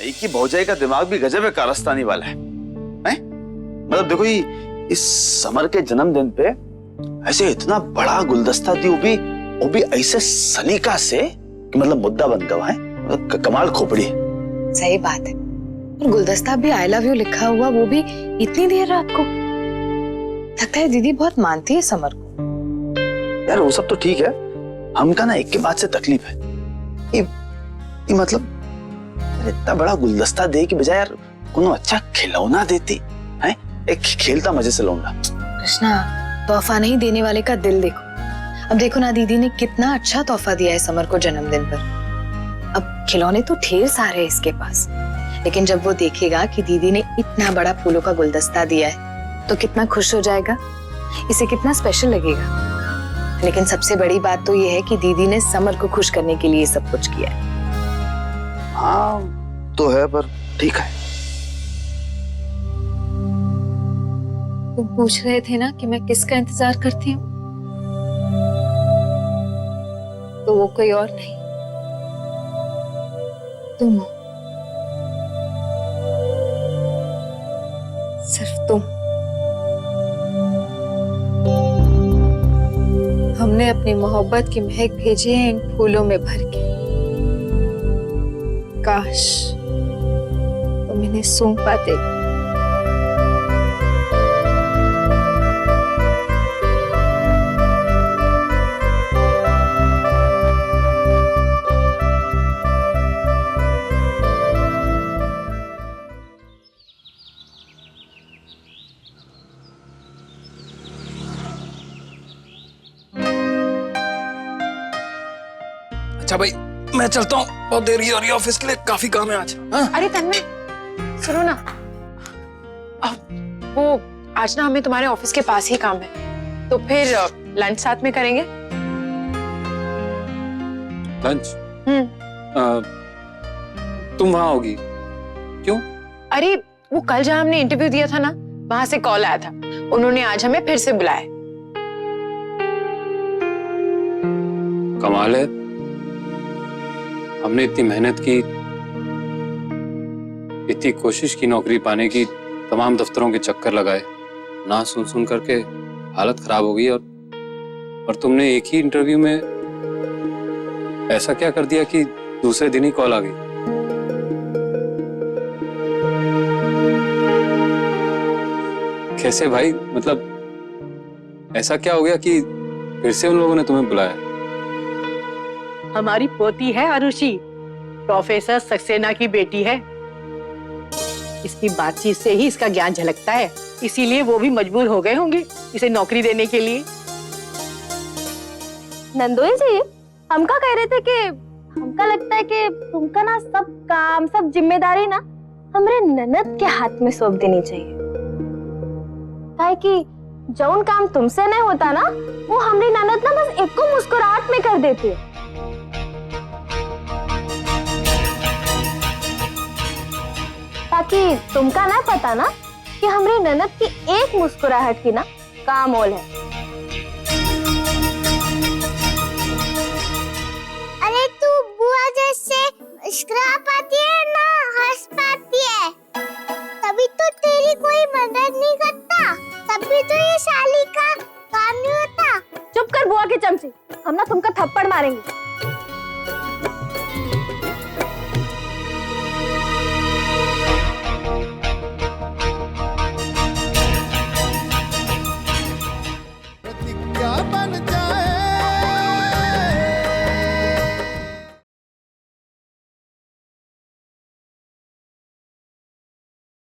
भाई की भौजाई का दिमाग भी गजब है, कारस्तानी वाला है, हैं? मतलब देखो इस समर के जन्मदिन पे ऐसे इतना बड़ा गुलदस्ता दी, वो भी ऐसे सलीका से कि मतलब मुद्दा बन गया है, मतलब कमाल खोपड़ी है। सही बात है। और गुलदस्ता भी आई लव यू लिखा हुआ, वो भी इतनी देर रात को। लगता है दीदी बहुत मानती है समर को। यार वो सब तो ठीक है, हमका ना एक के बात से तकलीफ है। ये मतलब इतना बड़ा गुलदस्ता दे के बजाय यार कोनो अच्छा खिलौना देती है, एक खेलता मजे से लौंडा। कृष्णा, तोहफा नहीं देने वाले का दिल देखो। अब देखो ना, दीदी ने कितना अच्छा तोहफा दिया है समर को जन्मदिन पर। अब खिलौने तो ढेर सारे हैं इसके पास, लेकिन जब वो देखेगा कि दीदी ने इतना बड़ा फूलों का गुलदस्ता दिया है तो कितना खुश हो जाएगा, इसे कितना स्पेशल लगेगा। लेकिन सबसे बड़ी बात तो ये है कि दीदी ने समर को खुश करने के लिए सब कुछ किया है। हाँ तो है, पर ठीक है। तुम पूछ रहे थे ना कि मैं किसका इंतजार करती हूँ, तो वो कोई और नहीं, तुम हो। सिर्फ तुम। हमने अपनी मोहब्बत की महक भेजी है इन फूलों में भर के। काश तुम इन्हें सूंघ पाते। अच्छा भाई, मैं चलता हूँ, बहुत देरी हो रही है ऑफिस के लिए, काफी काम है आज। हाँ? अरे तन्मय, सुनो ना, वो आज ना हमें तुम्हारे ऑफिस के पास ही काम है, तो फिर लंच साथ में करेंगे। लंच? तुम वहां होगी? क्यों? अरे वो कल जहाँ हमने इंटरव्यू दिया था ना, वहां से कॉल आया था, उन्होंने आज हमें फिर से बुलाया। कमाल है, हमने इतनी मेहनत की, इतनी कोशिश की नौकरी पाने की, तमाम दफ्तरों के चक्कर लगाए, ना सुन सुन करके हालत खराब हो गई, और तुमने एक ही इंटरव्यू में ऐसा क्या कर दिया कि दूसरे दिन ही कॉल आ गई। कैसे भाई, मतलब ऐसा क्या हो गया कि फिर से उन लोगों ने तुम्हें बुलाया? हमारी पोती है आरुषि, प्रोफेसर सक्सेना की बेटी है। इसकी बातचीत से ही इसका ज्ञान झलकता है, इसीलिए वो भी मजबूर हो गए होंगे इसे नौकरी देने के लिए। नंदोई जी, हमका कह रहे थे कि हमका लगता है कि तुमका ना सब काम, सब जिम्मेदारी ना हमरे ननद के हाथ में सौंप देनी चाहिए। काहे कि जौन काम तुमसे नहीं होता ना, वो हमरी ननद ना बस एक को मुस्कुराहट में कर देती है। ताकि तुमका ना पता ना कि हमरी ननद की एक मुस्कुराहट की ना का मोल है। अरे तू बुआ जैसे मुस्कुरा पाती है ना, हंस पाती है, तभी तो तेरी कोई मदद नहीं करता, तभी तो ये साली का काम नहीं होता। चुप कर बुआ के चमची, हम ना तुमका थप्पड़ मारेंगे।